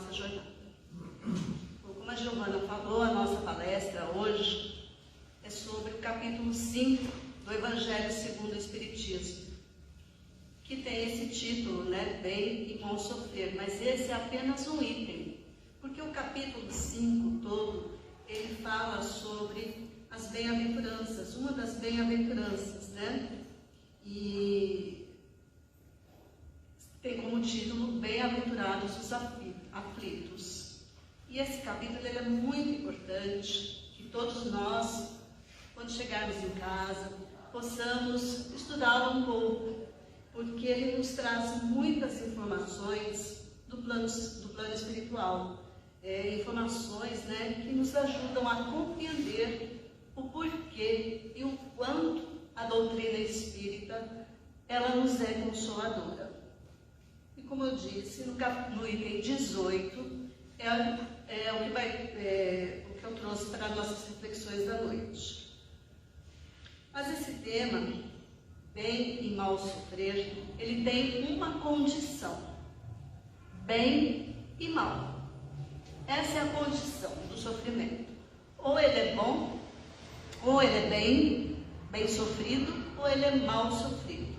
nossa jornada. Como a Giovana falou, a nossa palestra hoje é sobre o capítulo 5 do Evangelho segundo o Espiritismo, que tem esse título, né, Bem e Mal Sofrer, mas esse é apenas um item, porque o capítulo 5 todo, ele fala sobre as bem-aventuranças, uma das bem-aventuranças, né, e tem como título Bem-aventurados os aflitos. E esse capítulo ele é muito importante, que todos nós, quando chegarmos em casa, possamos estudá-lo um pouco, porque ele nos traz muitas informações do plano espiritual, informações, né, que nos ajudam a compreender o porquê e o quanto a doutrina espírita ela nos é consoladora. E como eu disse, no item 18 é o que eu trouxe para nossas reflexões da noite. Mas esse tema, bem e mal sofrer, ele tem uma condição: bem e mal. Essa é a condição do sofrimento. Ou ele é bom, ou ele é bem sofrido, ou ele é mal sofrido.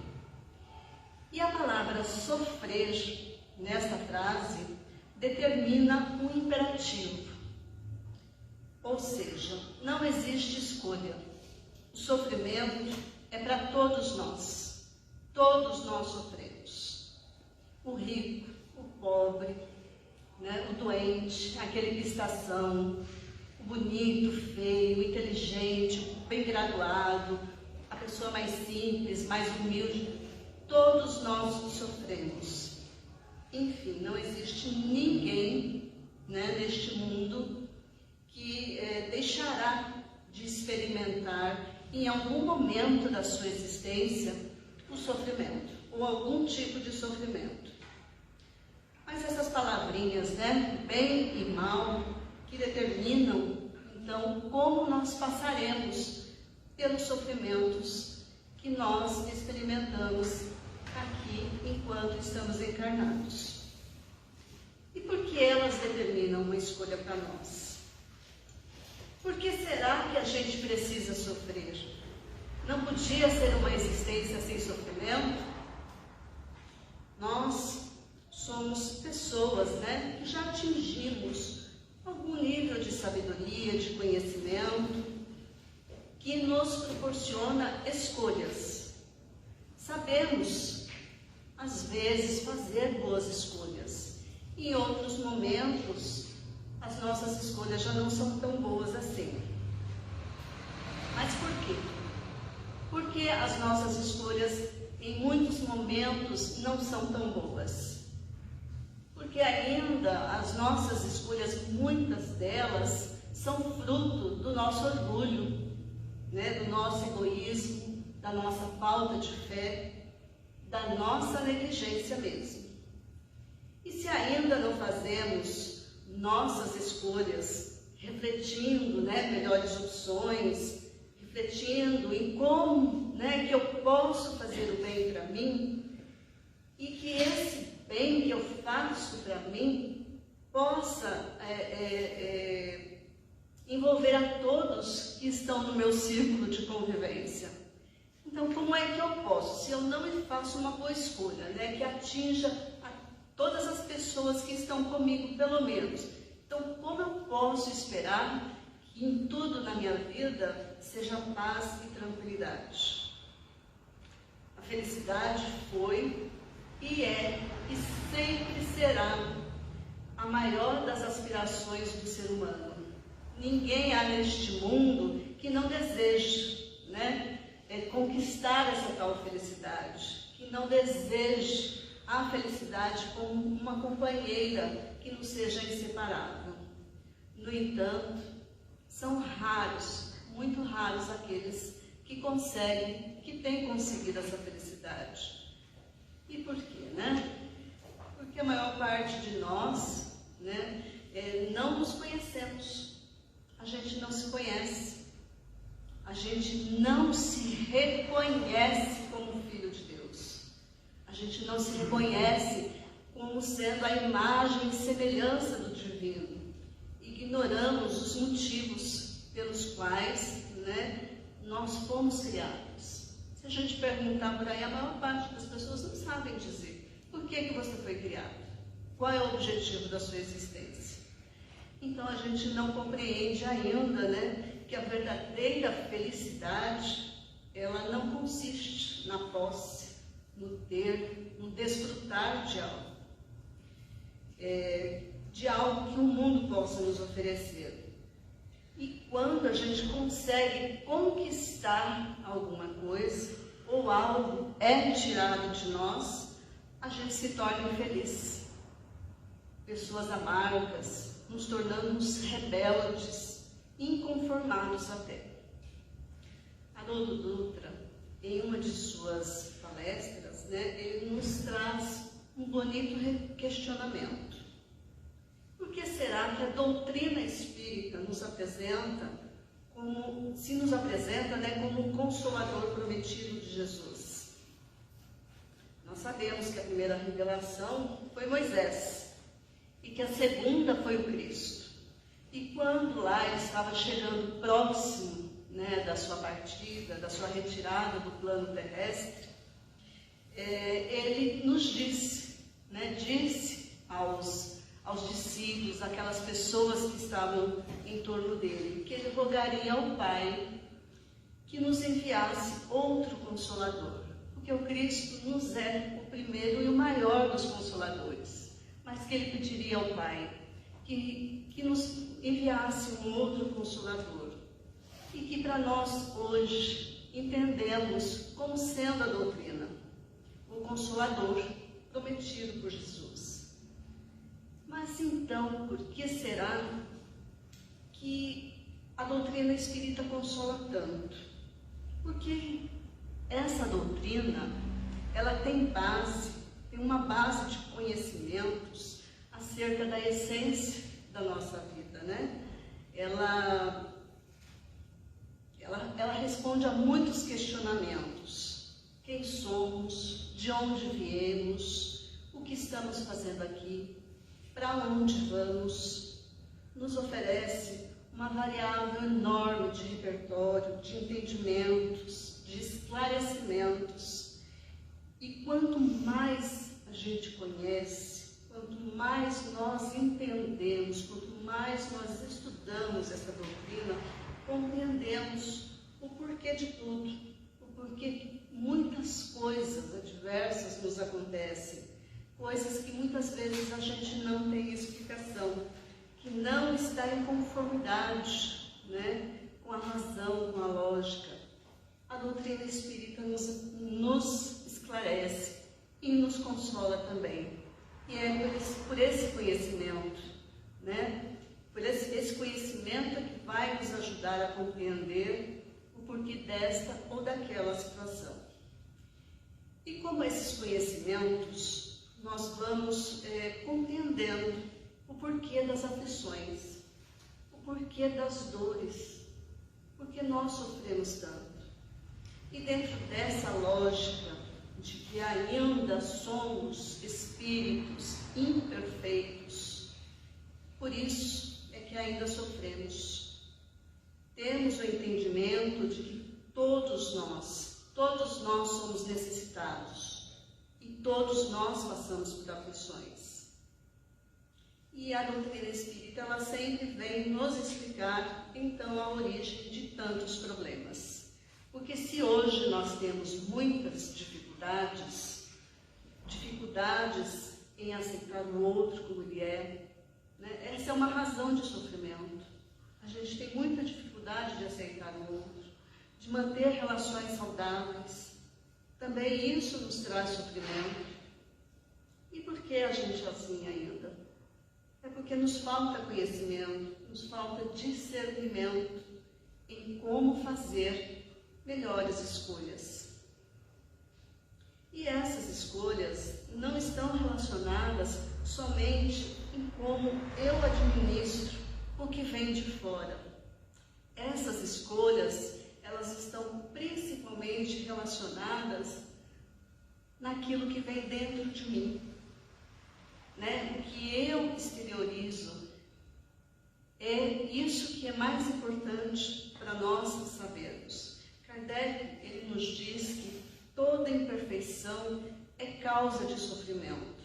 E a palavra sofrer, nesta frase, determina um imperativo. Ou seja, não existe escolha. O sofrimento é para todos nós. Todos nós sofremos. O rico, o pobre, né, o doente, aquele que está são, o bonito, o feio, o inteligente, o bem graduado, a pessoa mais simples, mais humilde. Todos nós sofremos. Enfim, não existe ninguém, né, neste mundo que deixará de experimentar em algum momento da sua existência o sofrimento, ou algum tipo de sofrimento. Mas essas palavrinhas, né, bem e mal, que determinam, então, como nós passaremos pelos sofrimentos que nós experimentamos aqui enquanto estamos encarnados. E por que elas determinam uma escolha para nós? Por que será que a gente precisa sofrer? Não podia ser uma existência sem sofrimento? Nós somos pessoas, né, que já atingimos algum nível de sabedoria, de conhecimento, que nos proporciona escolhas. Sabemos, às vezes, fazer boas escolhas. Em outros momentos, as nossas escolhas já não são tão boas assim. Mas por quê? Porque as nossas escolhas, em muitos momentos, não são tão boas. Porque ainda as nossas escolhas, muitas delas, são fruto do nosso orgulho, né? Do nosso egoísmo, da nossa falta de fé, da nossa negligência mesmo. E se ainda não fazemos nossas escolhas, refletindo, né, melhores opções, refletindo em como, né, que eu posso fazer o bem para mim, e que esse bem que eu faço para mim possa envolver a todos que estão no meu círculo de convivência. Então, como é que eu posso, se eu não faço uma boa escolha, né, que atinja a todas as pessoas que estão comigo, pelo menos? Então, como eu posso esperar que em tudo na minha vida seja paz e tranquilidade? A felicidade foi e é e sempre será a maior das aspirações do ser humano. Ninguém há neste mundo que não deseje, né, conquistar essa tal felicidade, que não deseje a felicidade como uma companheira que não seja inseparável. No entanto, são raros, muito raros aqueles que conseguem, que têm conseguido essa felicidade. E por quê, né? Porque a maior parte de nós, né, não nos conhecemos. A gente não se conhece. A gente não se reconhece como filho de Deus. A gente não se reconhece como sendo a imagem e semelhança do divino. Ignoramos os motivos pelos quais, nós fomos criados. Se a gente perguntar por aí, a maior parte das pessoas não sabem dizer por que você foi criado, qual é o objetivo da sua existência. Então a gente não compreende ainda, que a verdadeira felicidade, ela não consiste na posse, no ter, no desfrutar de algo que o mundo possa nos oferecer. E quando a gente consegue conquistar alguma coisa, ou algo é tirado de nós, a gente se torna infeliz. Pessoas amargas, nos tornamos rebeldes, inconformados até. Haroldo Dutra, em uma de suas palestras, ele nos traz um bonito questionamento. Por que será que a doutrina espírita nos apresenta como o Consolador prometido de Jesus? Nós sabemos que a primeira revelação foi Moisés e que a segunda foi o Cristo. E quando lá ele estava chegando próximo da sua partida, da sua retirada do plano terrestre, ele nos disse aos discípulos, aquelas pessoas que estavam em torno dele, que ele rogaria ao Pai que nos enviasse outro Consolador, porque o Cristo nos é o primeiro e o maior dos Consoladores, mas que ele pediria ao Pai que nos enviasse um outro Consolador, e que para nós hoje entendemos como sendo a doutrina, o Consolador prometido por Jesus. Mas então, por que será que a doutrina espírita consola tanto? Porque essa doutrina, ela tem uma base de conhecimentos acerca da essência da nossa vida, Ela responde a muitos questionamentos. Quem somos? De onde viemos? O que estamos fazendo aqui? Para onde vamos? Nos oferece uma variável enorme de repertório, de entendimentos, de esclarecimentos. E quanto mais a gente conhece, quanto mais nós entendemos, quanto mais nós estudamos essa doutrina, compreendemos o porquê de tudo, o porquê que muitas coisas adversas nos acontecem, coisas que muitas vezes a gente não tem explicação, que não está em conformidade com a razão, com a lógica. A doutrina espírita nos esclarece e nos consola também. E é por esse conhecimento, por esse conhecimento que vai nos ajudar a compreender o porquê desta ou daquela situação. E como esses conhecimentos, nós vamos compreendendo o porquê das aflições, o porquê das dores, porque nós sofremos tanto. E dentro dessa lógica de que ainda somos espíritos imperfeitos, por isso é que ainda sofremos. Temos o entendimento de que todos nós somos necessitados. E todos nós passamos por aflições. E a doutrina espírita, ela sempre vem nos explicar, então, a origem de tantos problemas. Porque se hoje nós temos muitas dificuldades em aceitar o outro como ele é, essa é uma razão de sofrimento. A gente tem muita dificuldade de aceitar o outro, de manter relações saudáveis. Também isso nos traz sofrimento. E por que a gente é assim ainda? É porque nos falta conhecimento, nos falta discernimento em como fazer melhores escolhas. E essas escolhas não estão relacionadas somente em como eu administro o que vem de fora. Essas escolhas, elas estão principalmente relacionadas naquilo que vem dentro de mim. né? O que eu exteriorizo, é isso que é mais importante para nós sabermos. Kardec, ele nos diz que toda imperfeição é causa de sofrimento.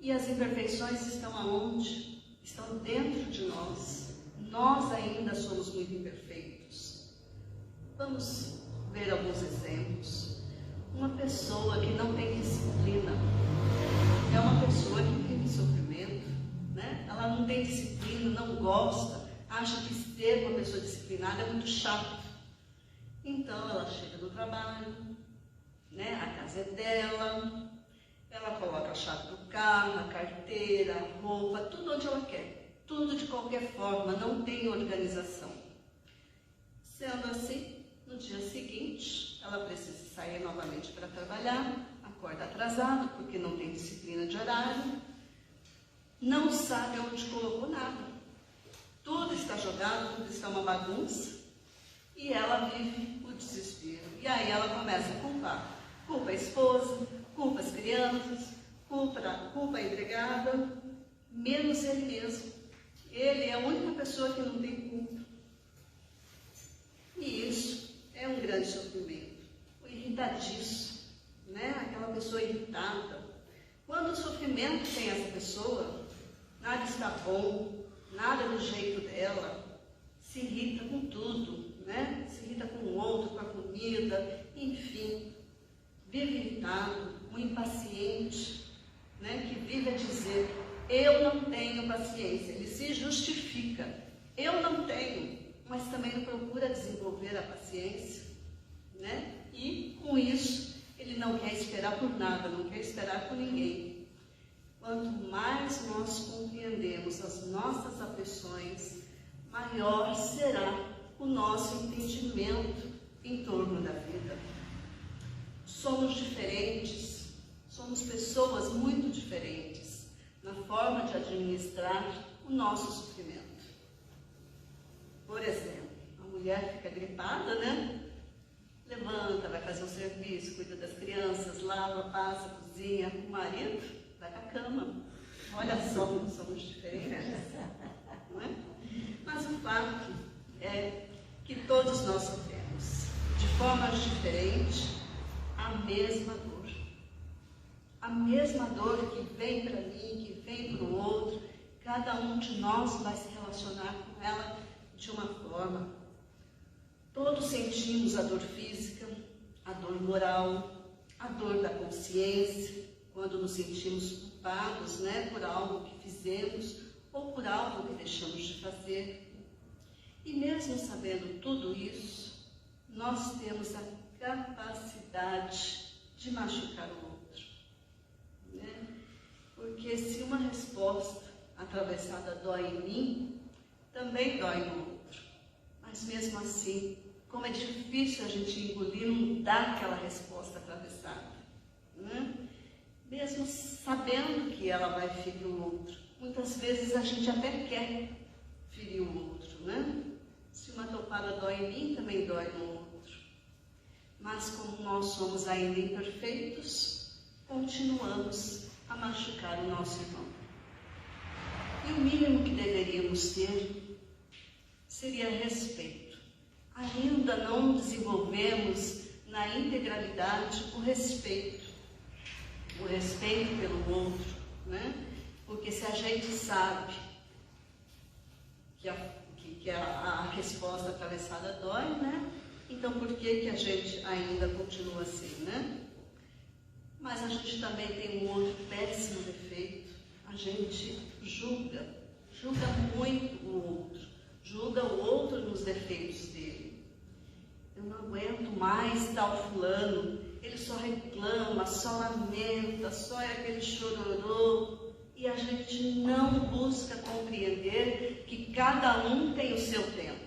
E as imperfeições estão aonde? Estão dentro de nós. Nós ainda somos muito imperfeitos. Vamos ver alguns exemplos. Uma pessoa que não tem disciplina é uma pessoa que vive sofrimento, né? Ela não tem disciplina, não gosta, acha que ser uma pessoa disciplinada é muito chato. Então ela chega do trabalho, né? A casa é dela, ela coloca a chave do carro, a carteira, a roupa, tudo onde ela quer, tudo de qualquer forma, não tem organização. Sendo assim, no dia seguinte, ela precisa sair novamente para trabalhar, acorda atrasado porque não tem disciplina de horário, não sabe onde colocou nada. Tudo está jogado, tudo está uma bagunça e ela vive o desespero. E aí ela começa a culpar. Culpa a esposa, culpa as crianças, culpa a empregada, menos ele mesmo. Ele é a única pessoa que não tem culpa. E isso é um grande sofrimento. O irritadiço, né? Aquela pessoa irritada. Quando o sofrimento tem essa pessoa, nada está bom, nada do jeito dela, se irrita com tudo, né? Se irrita com o outro, com a comida, enfim. Vive irritado, um impaciente, né? Que vive a dizer, eu não tenho paciência. Ele se justifica, eu não tenho, mas também não procura desenvolver a paciência, né? E com isso, ele não quer esperar por nada, não quer esperar por ninguém. Quanto mais nós compreendemos as nossas aflições, maior será o nosso entendimento em torno da vida. Somos diferentes, somos pessoas muito diferentes na forma de administrar o nosso sofrimento. Por exemplo, a mulher fica gripada, né? Levanta, vai fazer o serviço, cuida das crianças, lava, passa, cozinha. O marido vai para a cama. Olha só como somos diferentes, não é? Mas o fato é que todos nós sofremos, de formas diferentes, a mesma dor. A mesma dor que vem para mim, que vem para o outro, cada um de nós vai se relacionar com ela de uma forma. Todos sentimos a dor física, a dor moral, a dor da consciência, quando nos sentimos culpados, né, por algo que fizemos ou por algo que deixamos de fazer. E mesmo sabendo tudo isso, nós temos a capacidade de machucar o outro, né? Porque se uma resposta atravessada dói em mim, também dói no outro. Mas mesmo assim, como é difícil a gente engolir, não dar aquela resposta atravessada, né? Mesmo sabendo que ela vai ferir o outro. Muitas vezes a gente até quer ferir o outro, né? Se uma topada dói em mim, também dói no outro. Mas como nós somos ainda imperfeitos, continuamos a machucar o nosso irmão. E o mínimo que deveríamos ter seria respeito. Ainda não desenvolvemos na integralidade o respeito pelo outro, né? Porque se a gente sabe que a resposta atravessada dói, né? Então por que a gente ainda continua assim, né? Mas a gente também tem um outro péssimo defeito. A gente julga muito o outro, julga o outro nos defeitos dele. Eu não aguento mais tal fulano, ele só reclama, só lamenta, só é aquele chororô. E a gente não busca compreender que cada um tem o seu tempo.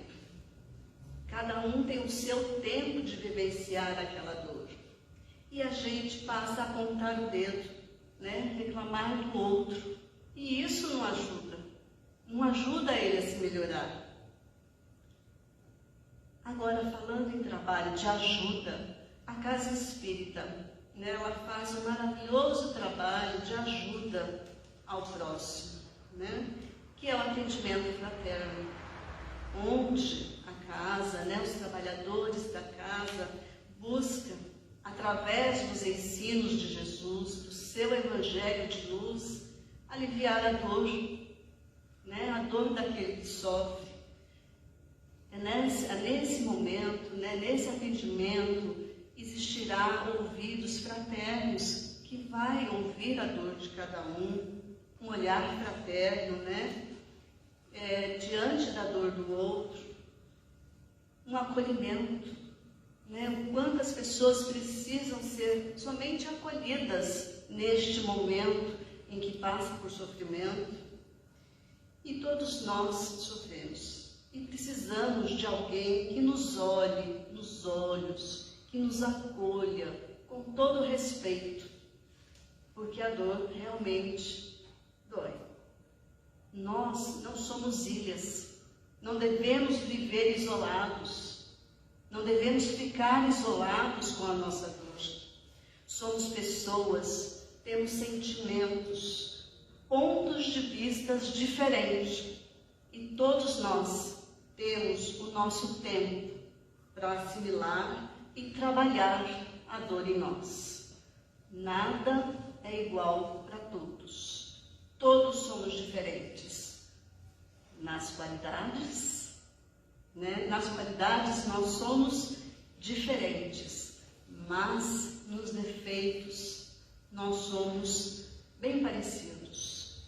Cada um tem o seu tempo de vivenciar aquela dor. E a gente passa a apontar o dedo, né? Reclamar do outro. E isso não ajuda. Não ajuda ele a se melhorar. Agora, falando em trabalho de ajuda, a Casa Espírita, né, ela faz um maravilhoso trabalho de ajuda ao próximo, né? Que é o atendimento fraterno, onde a casa, né, os trabalhadores da casa buscam, através dos ensinos de Jesus, do seu evangelho de luz, aliviar a dor, né, a dor daquele que sofre. É nesse momento, né, nesse atendimento, existirá ouvidos fraternos que vai ouvir a dor de cada um olhar fraterno, né, diante da dor do outro, um acolhimento, né, quantas pessoas precisam ser somente acolhidas neste momento em que passa por sofrimento. E todos nós sofremos e precisamos de alguém que nos olhe nos olhos, que nos acolha com todo respeito, porque a dor realmente dói. Nós não somos ilhas, não devemos viver isolados, não devemos ficar isolados com a nossa dor. Somos pessoas, temos sentimentos, pontos de vista diferentes, e todos nós temos o nosso tempo para assimilar e trabalhar a dor em nós. Nada é igual para todos. Todos somos diferentes. Nas qualidades, né? Nas qualidades nós somos diferentes, mas nos defeitos nós somos bem parecidos.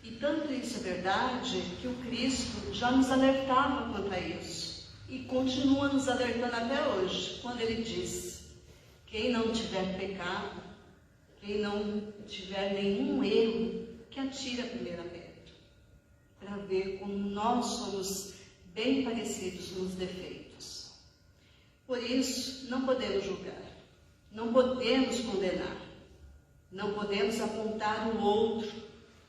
E tanto isso é verdade que o Cristo já nos alertava quanto a isso. E continua nos alertando até hoje, quando ele diz: quem não tiver pecado, quem não tiver nenhum erro, que atire a primeira pedra, para ver como nós somos bem parecidos nos defeitos. Por isso, não podemos julgar, não podemos condenar, não podemos apontar o outro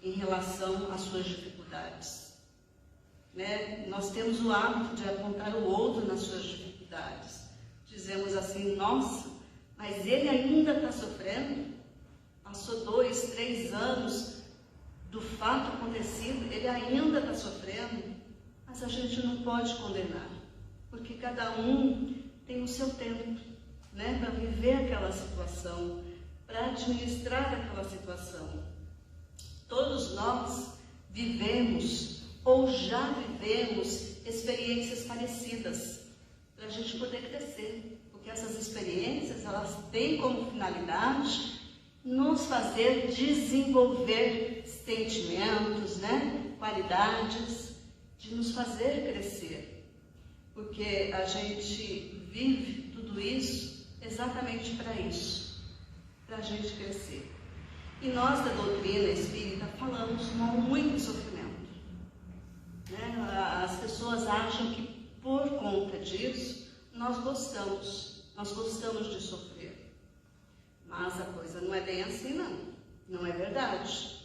em relação às suas dificuldades. Né? Nós temos o hábito de apontar o outro nas suas dificuldades. Dizemos assim: nossa, mas ele ainda está sofrendo? Passou 2, 3 anos do fato acontecido, ele ainda está sofrendo? Mas a gente não pode condenar, porque cada um tem o seu tempo, né, para viver aquela situação, para administrar aquela situação. Todos nós vivemos ou já vivemos experiências parecidas, para a gente poder crescer, porque essas experiências, elas têm como finalidade nos fazer desenvolver sentimentos, né, qualidades, de nos fazer crescer, porque a gente vive tudo isso exatamente para isso, para a gente crescer. E nós da doutrina espírita falamos muito em sofrimento, né? As pessoas acham que por conta disso nós gostamos de sofrer, mas a coisa não é bem assim, não é verdade.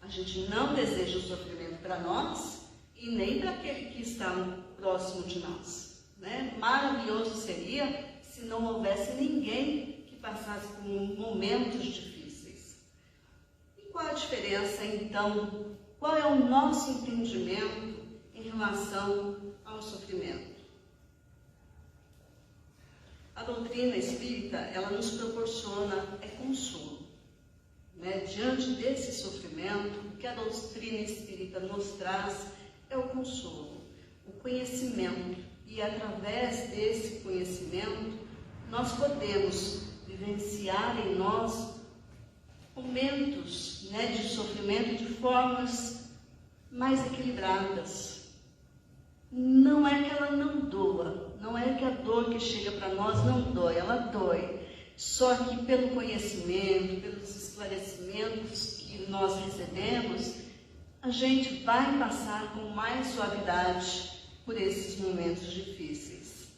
A gente não deseja o sofrimento para nós e nem para aquele que está próximo de nós, né? Maravilhoso seria se não houvesse ninguém que passasse por momentos difíceis. E qual a diferença, então? Qual é o nosso entendimento em relação ao sofrimento? A doutrina espírita, ela nos proporciona consolo, né? Diante desse sofrimento, o que a doutrina espírita nos traz é o consolo, o conhecimento, e através desse conhecimento nós podemos vivenciar em nós momentos, né, de sofrimento de formas mais equilibradas. Não é que ela não doa, não é que a dor que chega para nós não dói, ela dói. Só que pelo conhecimento, pelos esclarecimentos que nós recebemos, a gente vai passar com mais suavidade por esses momentos difíceis.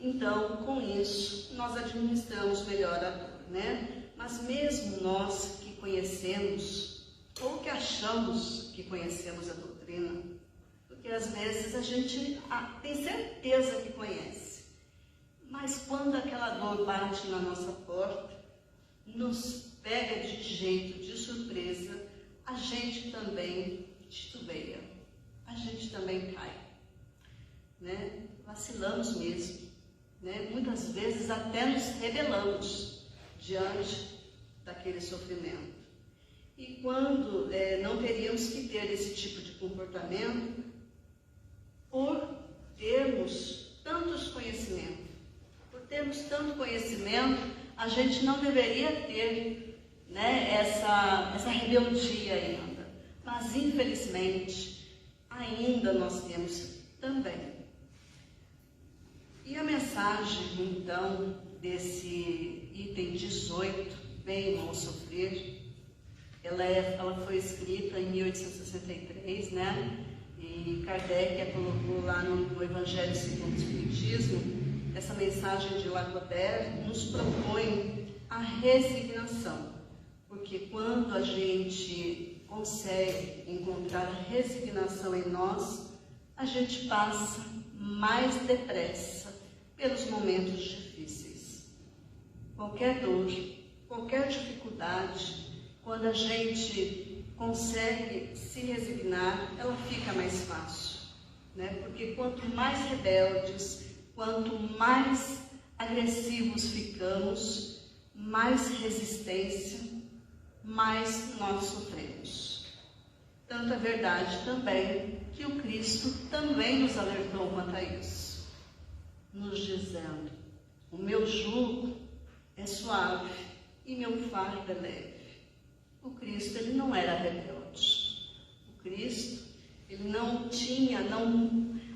Então, com isso, nós administramos melhor a dor, né? Mas mesmo nós que conhecemos, ou que achamos que conhecemos a doutrina, porque às vezes a gente tem certeza que conhece, mas quando aquela dor bate na nossa porta, nos pega de jeito, de surpresa, a gente também titubeia, a gente também cai, né? Vacilamos mesmo, né? Muitas vezes até nos rebelamos diante daquele sofrimento. E quando não teríamos que ter esse tipo de comportamento, por termos tantos conhecimentos, por termos tanto conhecimento, a gente não deveria ter, né, essa rebeldia ainda. Mas, infelizmente, ainda nós temos também. E a mensagem, então, desse item 18, Venham ao Sofrer, ela foi escrita em 1863, né? E Kardec a colocou lá no Evangelho segundo o Espiritismo. Essa mensagem de Lacordaire nos propõe a resignação, porque quando a gente consegue encontrar a resignação em nós, a gente passa mais depressa pelos momentos difíceis. Qualquer dor, qualquer dificuldade, quando a gente consegue se resignar, ela fica mais fácil, né? Porque quanto mais rebeldes, quanto mais agressivos ficamos, mais resistência, mais nós sofremos. Tanto é verdade também que o Cristo também nos alertou quanto a isso, nos dizendo: o meu jugo é suave e meu fardo é leve. O Cristo, ele não era rebelde. O Cristo, ele não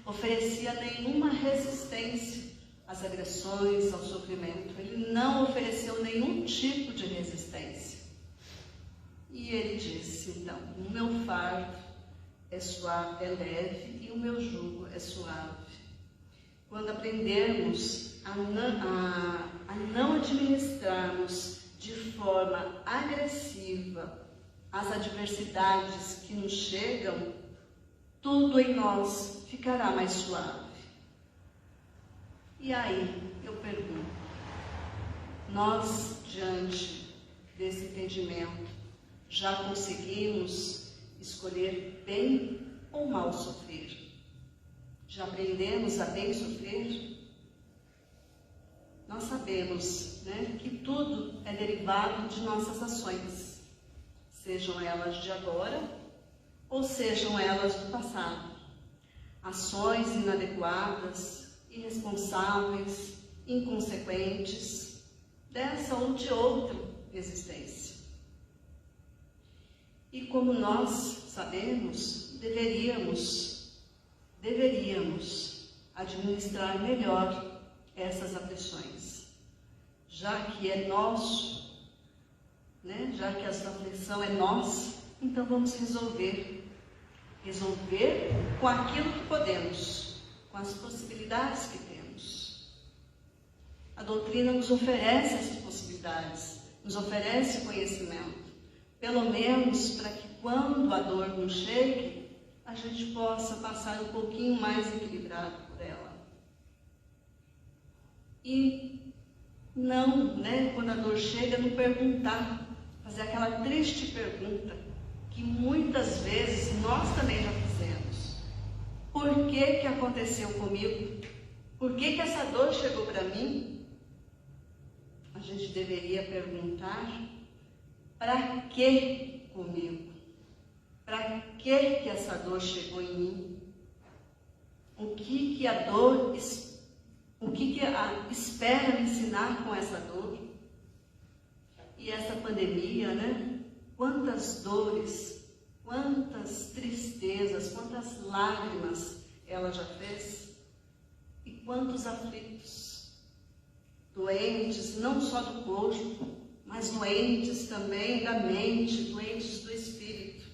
oferecia nenhuma resistência às agressões, ao sofrimento. Ele não ofereceu nenhum tipo de resistência. E ele disse, então: o meu fardo é suave, é leve, e o meu jugo é suave. Quando aprendermos a não administrarmos de forma agressiva as adversidades que nos chegam, tudo em nós ficará mais suave. E aí, eu pergunto, nós, diante desse entendimento, já conseguimos escolher bem ou mal sofrer? Já aprendemos a bem sofrer? Nós sabemos, né, que tudo é derivado de nossas ações, sejam elas de agora ou sejam elas do passado. Ações inadequadas, irresponsáveis, inconsequentes, dessa ou de outra existência. E como nós sabemos, deveríamos administrar melhor essas aflições, já que é nosso, né? Já que essa aflição é nossa, então vamos resolver com aquilo que podemos, com as possibilidades que temos. A doutrina nos oferece essas possibilidades, nos oferece conhecimento, pelo menos para que quando a dor nos chegue, a gente possa passar um pouquinho mais equilibrado por ela. E não, né, quando a dor chega, não perguntar, fazer aquela triste pergunta que muitas vezes nós também já fizemos: por que aconteceu comigo? Por que essa dor chegou para mim? A gente deveria perguntar: para que comigo? Para que essa dor chegou em mim? O que a dor espera me ensinar com essa dor? E essa pandemia, né? Quantas dores, quantas tristezas, quantas lágrimas ela já fez, e quantos aflitos, doentes não só do corpo, mas doentes também da mente, doentes do espírito.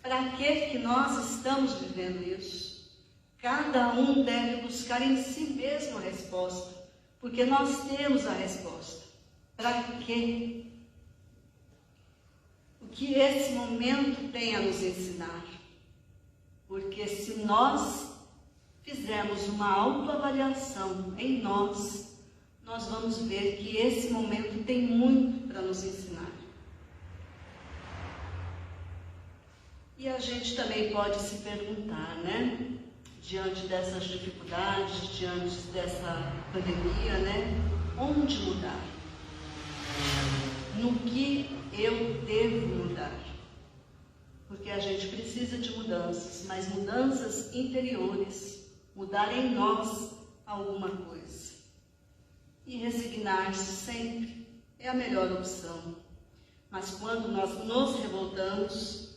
Para que nós estamos vivendo isso? Cada um deve buscar em si mesmo a resposta, porque nós temos a resposta. Para quê? O que esse momento tem a nos ensinar? Porque se nós fizermos uma autoavaliação em nós nós vamos ver que esse momento tem muito para nos ensinar. E a gente também pode se perguntar, né? Diante dessas dificuldades, diante dessa pandemia, né? Onde mudar? No que eu devo mudar? Porque a gente precisa de mudanças, mas mudanças interiores, mudar em nós alguma coisa. E resignar-se sempre é a melhor opção. Mas quando nós nos revoltamos,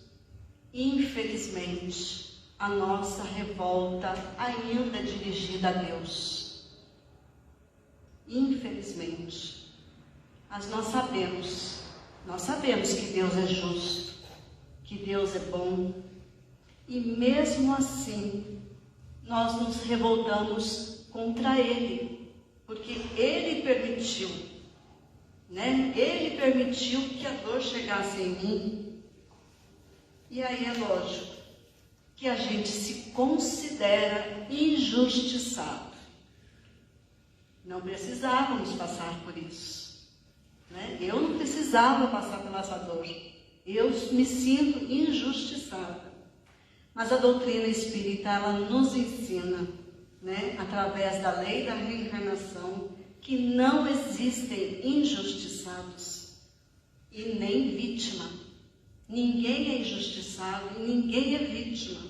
infelizmente, a nossa revolta ainda é dirigida a Deus. Infelizmente. Mas nós sabemos que Deus é justo, que Deus é bom. E mesmo assim, nós nos revoltamos contra Ele, porque Ele permitiu, né? Ele permitiu que a dor chegasse em mim. E aí é lógico que a gente se considera injustiçado. Não precisávamos passar por isso, né? Eu não precisava passar pela essa dor. Eu me sinto injustiçada. Mas a doutrina espírita, ela nos ensina, né, através da lei da reencarnação, que não existem injustiçados e nem vítima. Ninguém é injustiçado e ninguém é vítima.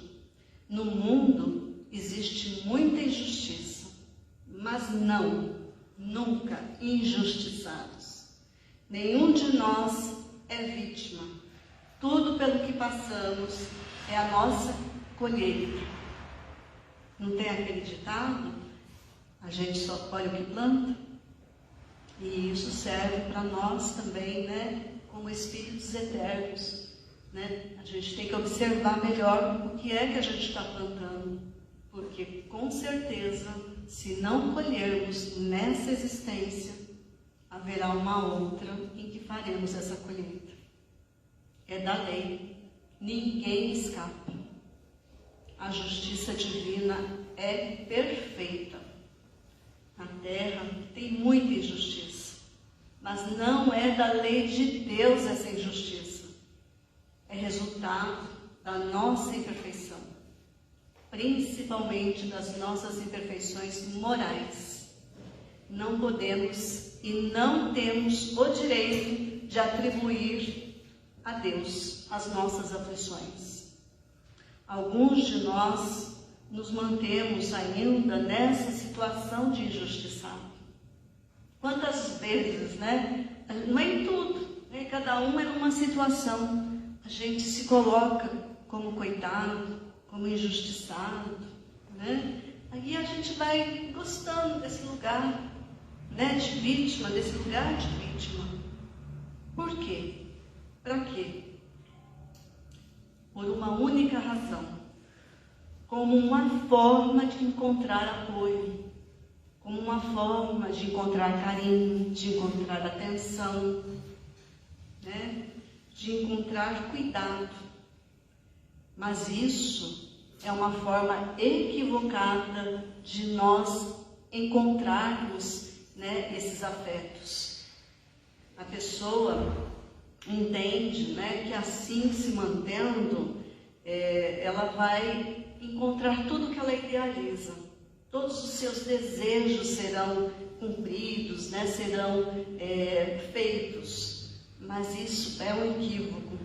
No mundo existe muita injustiça, mas não, nunca injustiçados. Nenhum de nós é vítima. Tudo pelo que passamos é a nossa colheita. Não tem aquele ditado? A gente só colhe o que planta? E isso serve para nós também, né? Como espíritos eternos, né? A gente tem que observar melhor o que é que a gente está plantando. Porque, com certeza, se não colhermos nessa existência, haverá uma outra em que faremos essa colheita. É da lei. Ninguém escapa. A justiça divina é perfeita. Na Terra tem muita injustiça, mas não é da lei de Deus essa injustiça. É resultado da nossa imperfeição, principalmente das nossas imperfeições morais. Não podemos e não temos o direito de atribuir a Deus as nossas aflições. Alguns de nós nos mantemos ainda nessa situação de injustiçado. Quantas vezes, né? Não é em tudo, né? Cada um é numa situação. A gente se coloca como coitado, como injustiçado, né? Aí a gente vai gostando desse lugar, né? De vítima, desse lugar de vítima. Por quê? Para quê? Por uma única razão. Como uma forma de encontrar apoio. Como uma forma de encontrar carinho, de encontrar atenção, né? De encontrar cuidado. Mas isso é uma forma equivocada de nós encontrarmos, né, esses afetos. A pessoa entende, né, que assim se mantendo, ela vai encontrar tudo que ela idealiza. Todos os seus desejos serão cumpridos, né, serão feitos. Mas isso é um equívoco,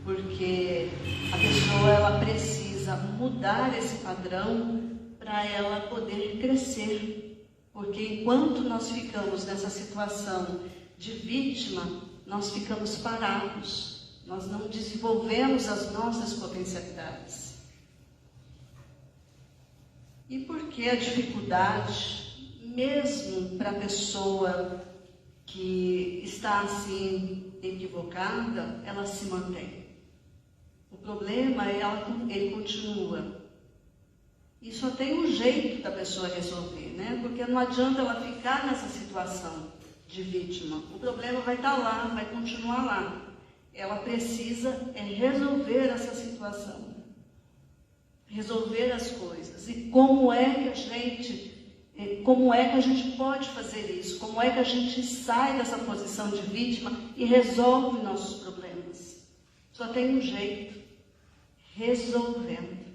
porque a pessoa ela precisa mudar esse padrão para ela poder crescer. Porque enquanto nós ficamos nessa situação de vítima, nós ficamos parados, nós não desenvolvemos as nossas potencialidades. E por que a dificuldade, mesmo para a pessoa que está assim equivocada, ela se mantém? O problema é ele continua. E só tem um jeito da pessoa resolver, né? Porque não adianta ela ficar nessa situação de vítima. O problema vai estar lá, vai continuar lá. Ela precisa resolver essa situação. Resolver as coisas. E como é que a gente Como é que a gente pode fazer isso? Como é que a gente sai dessa posição de vítima e resolve nossos problemas? Só tem um jeito: resolvendo,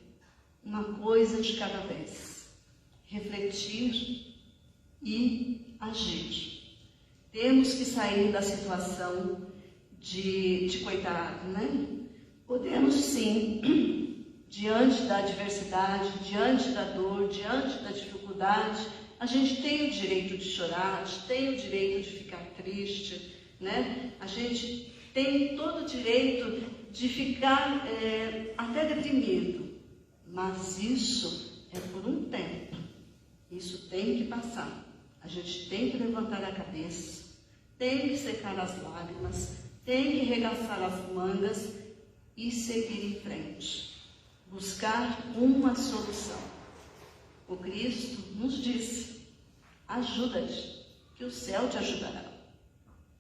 uma coisa de cada vez, refletir e agir. Temos que sair da situação de coitado, né? Podemos sim, diante da adversidade, diante da dor, diante da dificuldade, a gente tem o direito de chorar, a gente tem o direito de ficar triste, né? A gente tem todo o direito de ficar até deprimido, mas isso é por um tempo, isso tem que passar. A gente tem que levantar a cabeça, tem que secar as lágrimas, tem que regaçar as mangas e seguir em frente, buscar uma solução. O Cristo nos disse: ajuda-te, que o céu te ajudará,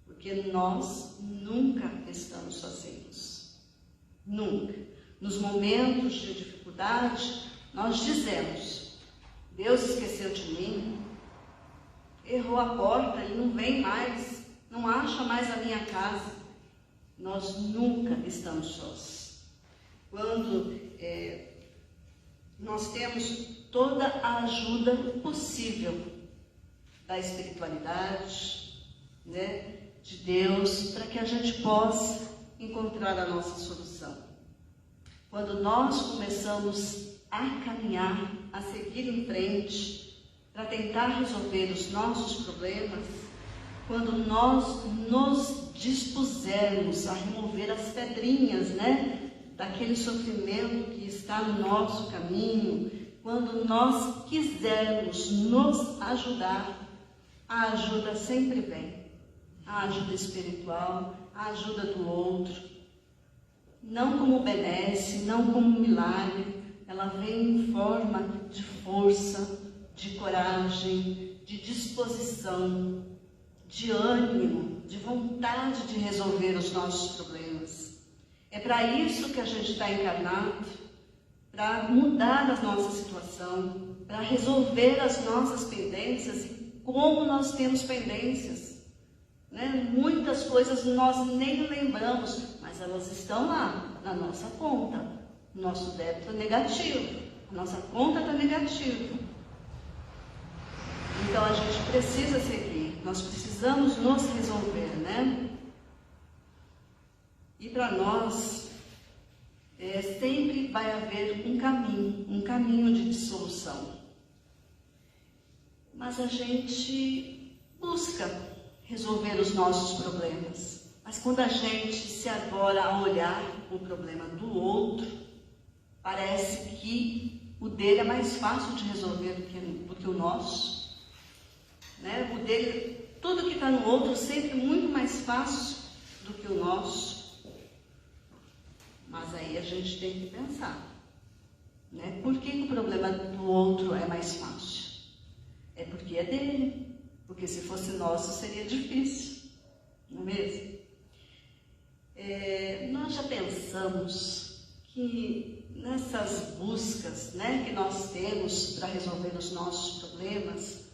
porque nós nunca estamos sozinhos, nunca. Nos momentos de dificuldade, nós dizemos: Deus esqueceu de mim, errou a porta, Ele não vem mais, não acha mais a minha casa. Nós nunca estamos sós. Quando nós temos toda a ajuda possível da espiritualidade, né, de Deus, para que a gente possa encontrar a nossa solução. Quando nós começamos a caminhar, a seguir em frente, para tentar resolver os nossos problemas, quando nós nos dispusermos a remover as pedrinhas, né, daquele sofrimento que está no nosso caminho, quando nós quisermos nos ajudar, a ajuda sempre vem. A ajuda espiritual, a ajuda do outro. Não como benesse, não como milagre, ela vem em forma de força, de coragem, de disposição, de ânimo, de vontade de resolver os nossos problemas. É para isso que a gente está encarnado, para mudar a nossa situação, para resolver as nossas pendências. E como nós temos pendências, né? Muitas coisas nós nem lembramos, mas elas estão lá na nossa conta. Nosso débito é negativo, a nossa conta está negativa. Então a gente precisa seguir, nós precisamos nos resolver, né? E para nós, sempre vai haver um caminho de dissolução. Mas a gente busca resolver os nossos problemas. Mas quando a gente se agora a olhar o problema do outro, parece que o dele é mais fácil de resolver do que o nosso. Né? O dele, tudo que está no outro, sempre muito mais fácil do que o nosso. Mas aí a gente tem que pensar, né? Por que o problema do outro é mais fácil? É porque é dele. Porque se fosse nosso seria difícil, não é mesmo? Nós já pensamos que nessas buscas, né, que nós temos para resolver os nossos problemas,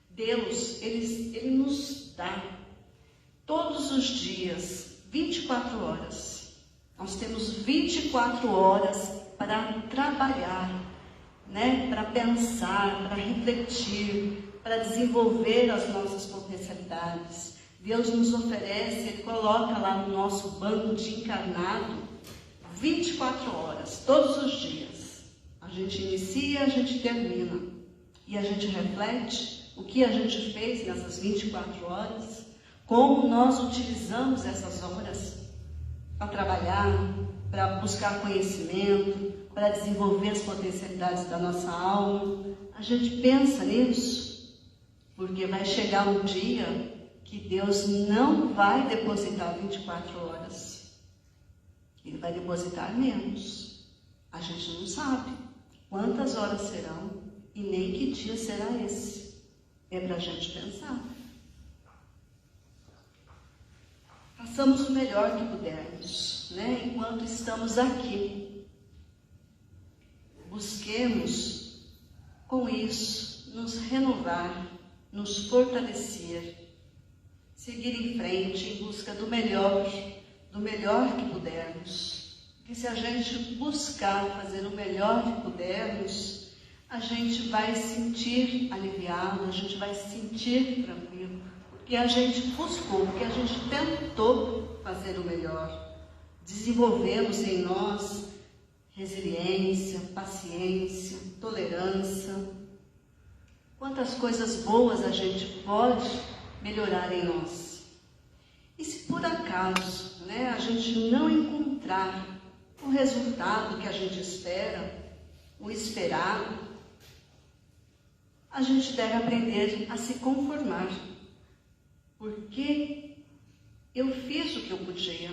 Deus, Ele nos dá todos os dias, 24 horas. Nós temos 24 horas para trabalhar, né? Para pensar, para refletir, para desenvolver as nossas potencialidades. Deus nos oferece, Ele coloca lá no nosso banco de encarnado 24 horas, todos os dias. A gente inicia, a gente termina. E a gente reflete o que a gente fez nessas 24 horas, como nós utilizamos essas horas para trabalhar, para buscar conhecimento, para desenvolver as potencialidades da nossa alma. A gente pensa nisso, porque vai chegar um dia que Deus não vai depositar 24 horas. Ele vai depositar menos. A gente não sabe quantas horas serão e nem que dia será esse. É para a gente pensar. Façamos o melhor que pudermos, né? Enquanto estamos aqui. Busquemos com isso nos renovar, nos fortalecer, seguir em frente em busca do melhor que pudermos. Porque se a gente buscar fazer o melhor que pudermos, a gente vai se sentir aliviado, a gente vai se sentir tranquilo, porque a gente buscou, porque a gente tentou fazer o melhor. Desenvolvemos em nós resiliência, paciência, tolerância. Quantas coisas boas a gente pode melhorar em nós. E se por acaso, a gente não encontrar o resultado que a gente espera, o esperado, a gente deve aprender a se conformar. Porque eu fiz o que eu podia.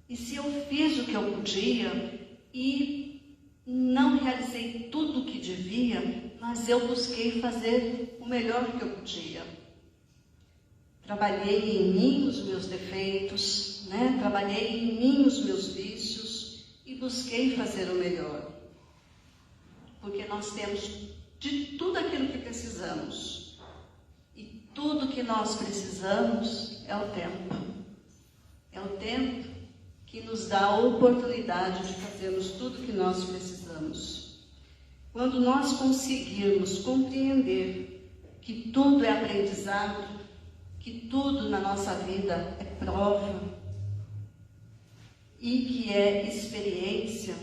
E se eu fiz o que eu podia e não realizei tudo o que devia, mas eu busquei fazer o melhor que eu podia. Trabalhei em mim os meus defeitos, trabalhei em mim os meus vícios e busquei fazer o melhor. Porque nós temos de tudo aquilo que precisamos. E tudo que nós precisamos é o tempo. É o tempo que nos dá a oportunidade de fazermos tudo que nós precisamos. Quando nós conseguirmos compreender que tudo é aprendizado, que tudo na nossa vida é prova e que é experiência,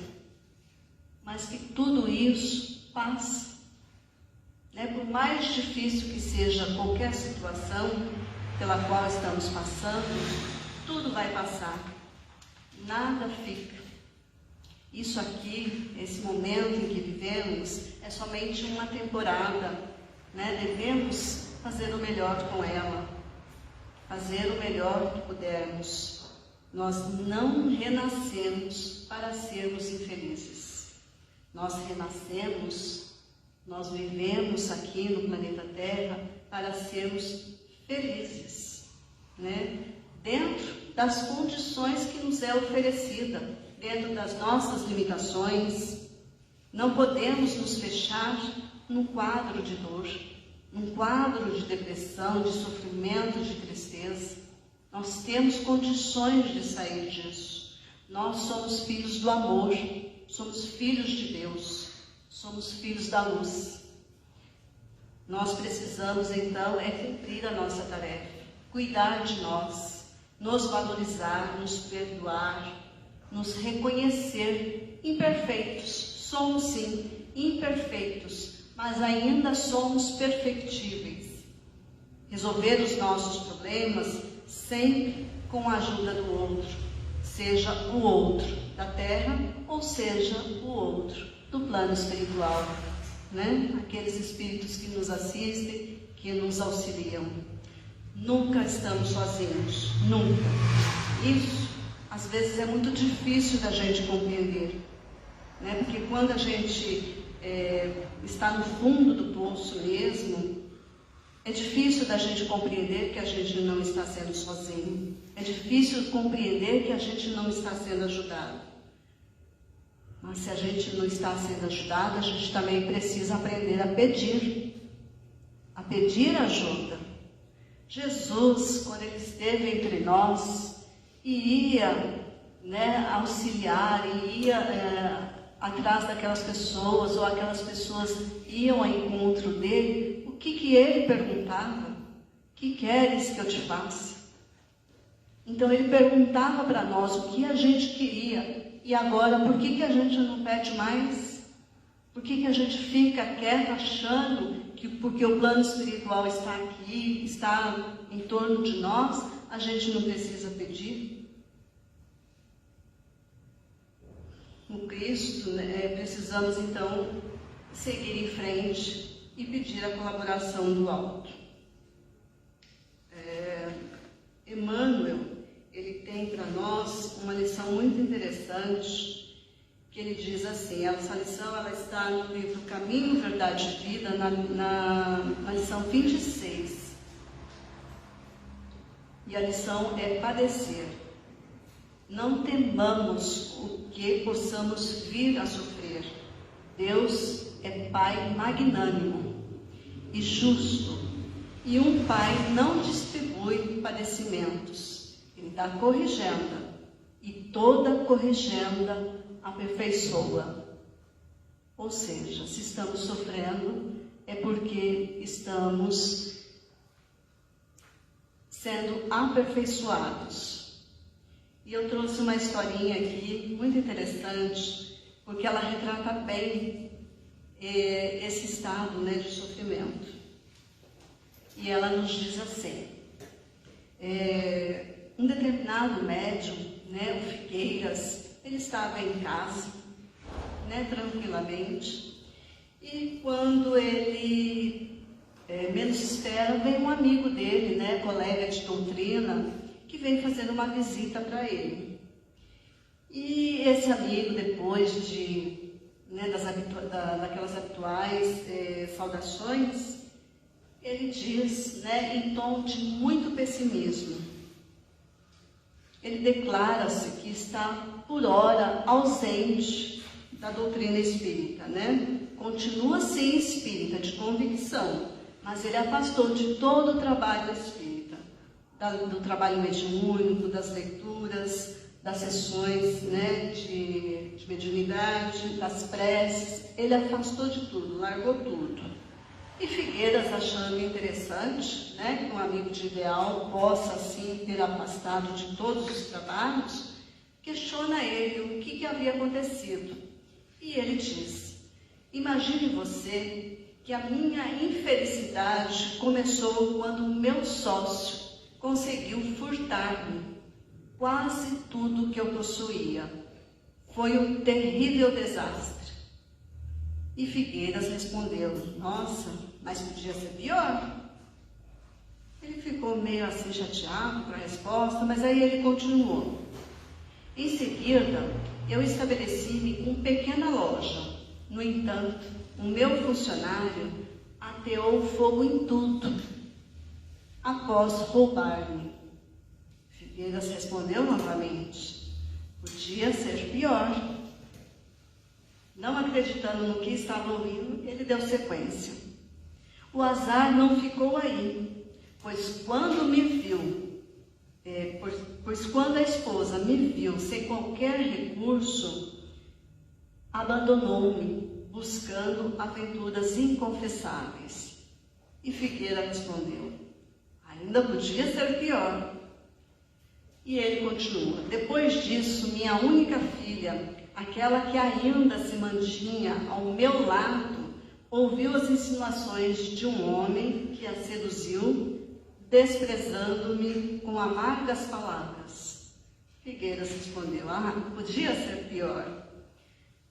mas que tudo isso passa. Por mais difícil que seja qualquer situação pela qual estamos passando, tudo vai passar. Nada fica. Isso aqui, esse momento em que vivemos, é somente uma temporada, Devemos fazer o melhor com ela, fazer o melhor que pudermos. Nós não renascemos para sermos infelizes. Nós renascemos, nós vivemos aqui no planeta Terra para sermos felizes, Dentro das condições que nos é oferecida, dentro das nossas limitações. Não podemos nos fechar num quadro de dor, num quadro de depressão, de sofrimento, de tristeza. Nós temos condições de sair disso. Nós somos filhos do amor, somos filhos de Deus, somos filhos da luz. Nós precisamos então cumprir a nossa tarefa, cuidar de nós, nos valorizar, nos perdoar, nos reconhecer imperfeitos. Somos sim imperfeitos, mas ainda somos perfectíveis. Resolver os nossos problemas sempre com a ajuda do outro, seja o outro da terra ou seja o outro do plano espiritual, Aqueles espíritos que nos assistem, que nos auxiliam. Nunca estamos sozinhos, nunca. Isso, às vezes, é muito difícil da gente compreender, Porque quando a gente está no fundo do poço mesmo, é difícil da gente compreender que a gente não está sendo sozinho. É difícil compreender que a gente não está sendo ajudado. Mas se a gente não está sendo ajudado, a gente também precisa aprender a pedir ajuda. Jesus, quando ele esteve entre nós e ia auxiliar, e ia atrás daquelas pessoas, ou aquelas pessoas iam ao encontro dele, o que ele perguntava? Que queres que eu te faça? Então ele perguntava para nós o que a gente queria. E agora, por que a gente não pede mais? Por que a gente fica quieto achando que porque o plano espiritual está aqui, está em torno de nós, a gente não precisa pedir? No Cristo, precisamos então seguir em frente e pedir a colaboração do alto. Emmanuel, ele tem para nós uma lição muito interessante, que ele diz assim, essa lição ela está no livro Caminho, Verdade e Vida, na lição 26. E a lição é padecer. Não temamos o que possamos vir a sofrer. Deus é Pai magnânimo. e justo, e um pai não distribui padecimentos. Ele dá corrigenda, e toda corrigenda aperfeiçoa. Ou seja, se estamos sofrendo, é porque estamos sendo aperfeiçoados. E eu trouxe uma historinha aqui, muito interessante, porque ela retrata bem esse estado, né, de sofrimento. E ela nos diz assim, um determinado médium, né, o Figueiras, ele estava em casa, né, tranquilamente, e quando ele menos espera, vem um amigo dele, né, colega de doutrina, que vem fazer uma visita para ele. E esse amigo, depois de, né, daquelas habituais saudações, ele diz, né, em tom de muito pessimismo, ele declara-se que está, por hora, ausente da doutrina espírita, né? Continua sim espírita, de convicção, mas ele afastou de todo o trabalho espírita, do trabalho mediúnico, das leituras, das sessões, né, de mediunidade, das preces. Ele afastou de tudo, largou tudo. E Figueiras, achando interessante, né, que um amigo de ideal possa assim ter afastado de todos os trabalhos, questiona ele o que havia acontecido. E ele diz: imagine você que a minha infelicidade começou quando o meu sócio conseguiu furtar-me quase tudo que eu possuía. Foi um terrível desastre. E Figueiras respondeu: nossa, mas podia ser pior. Ele ficou meio assim chateado com a resposta, mas aí ele continuou. Em seguida, eu estabeleci-me com pequena loja. No entanto, o meu funcionário ateou fogo em tudo, após roubar-me. Figueiras respondeu novamente: podia ser pior. Não acreditando no que estava ouvindo, ele deu sequência. O azar não ficou aí, pois quando a esposa me viu sem qualquer recurso, abandonou-me, buscando aventuras inconfessáveis. E Figueira respondeu: ainda podia ser pior. E ele continua: depois disso, minha única filha, aquela que ainda se mantinha ao meu lado, ouviu as insinuações de um homem que a seduziu, desprezando-me com amargas palavras. Figueiras respondeu: podia ser pior.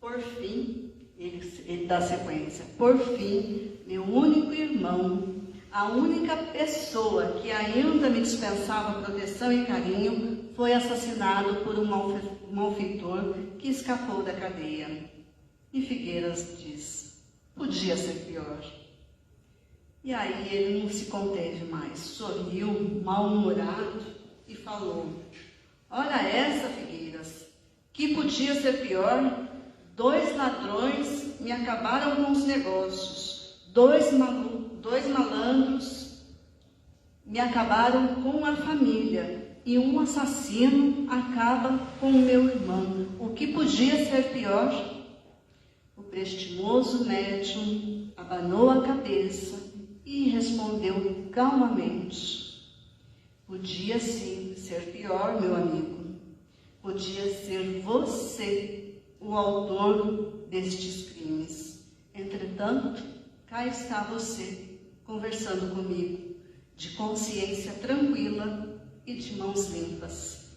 Por fim, ele dá sequência: por fim, meu único irmão, a única pessoa que ainda me dispensava proteção e carinho, foi assassinado por um malfeitor que escapou da cadeia. E Figueiras diz: podia ser pior. E aí ele não se conteve mais, sorriu, mal-humorado, e falou: ora essa, Figueiras, que podia ser pior? 2 ladrões me acabaram com os negócios, 2 malandros me acabaram com a família, e um assassino acaba com o meu irmão. O que podia ser pior? O prestimoso médium abanou a cabeça e respondeu calmamente: podia sim ser pior, meu amigo. Podia ser você o autor destes crimes. Entretanto, cá está você, conversando comigo, de consciência tranquila e de mãos limpas.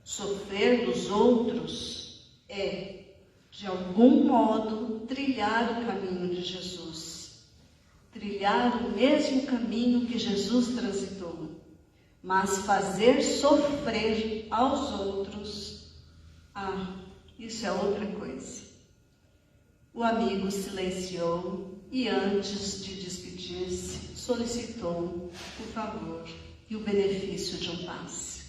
Sofrer dos outros é, de algum modo, trilhar o caminho de Jesus. Trilhar o mesmo caminho que Jesus transitou. Mas fazer sofrer aos outros, isso é outra coisa. O amigo silenciou e, antes de despedir-se, solicitou o favor e o benefício de um passe.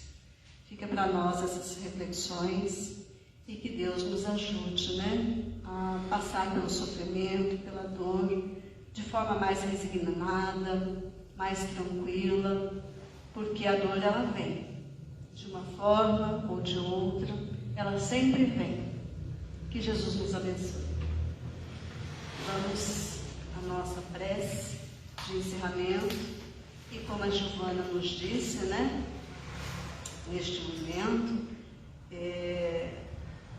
Fica para nós essas reflexões e que Deus nos ajude, né, a passar pelo sofrimento, pela dor, de forma mais resignada, mais tranquila, porque a dor ela vem, de uma forma ou de outra, ela sempre vem. Que Jesus nos abençoe. Vamos à nossa prece de encerramento, e como a Giovana nos disse, neste momento,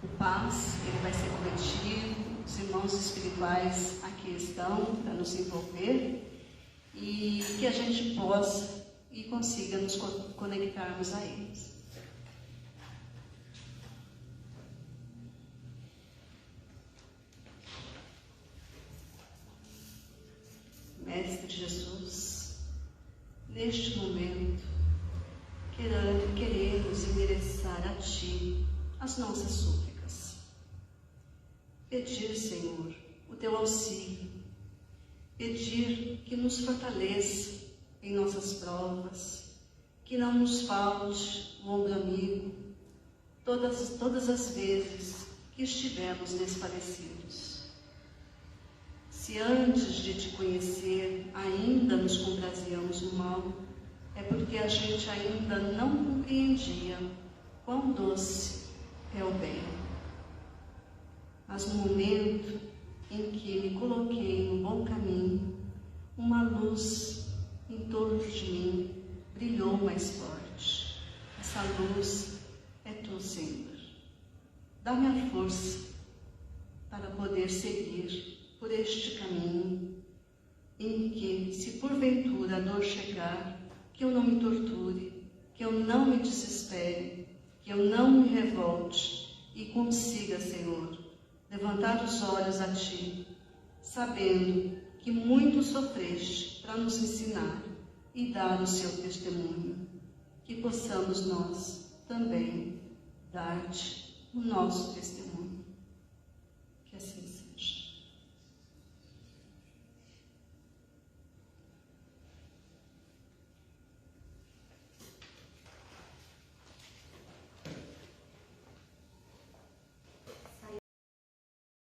o paz ele vai ser cometido, os irmãos espirituais aqui estão para nos envolver, e que a gente possa e consiga nos conectarmos a eles. Mestre Jesus, neste momento, queremos endereçar a Ti as nossas súplicas. Pedir, Senhor, o Teu auxílio. Pedir que nos fortaleça em nossas provas, que não nos falte um ombro amigo todas as vezes que estivermos desfalecidos. Se antes de Te conhecer ainda nos compraziamos no mal, é porque a gente ainda não compreendia quão doce é o bem. Mas no momento em que me coloquei no bom caminho, uma luz em torno de mim brilhou mais forte. Essa luz é Tu, Senhor. Dá-me a força para poder seguir por este caminho, em que, se porventura a dor chegar, que eu não me torture, que eu não me desespere, que eu não me revolte e consiga, Senhor, levantar os olhos a Ti, sabendo que muito sofreste para nos ensinar e dar o Seu testemunho, que possamos nós também dar-te o nosso testemunho.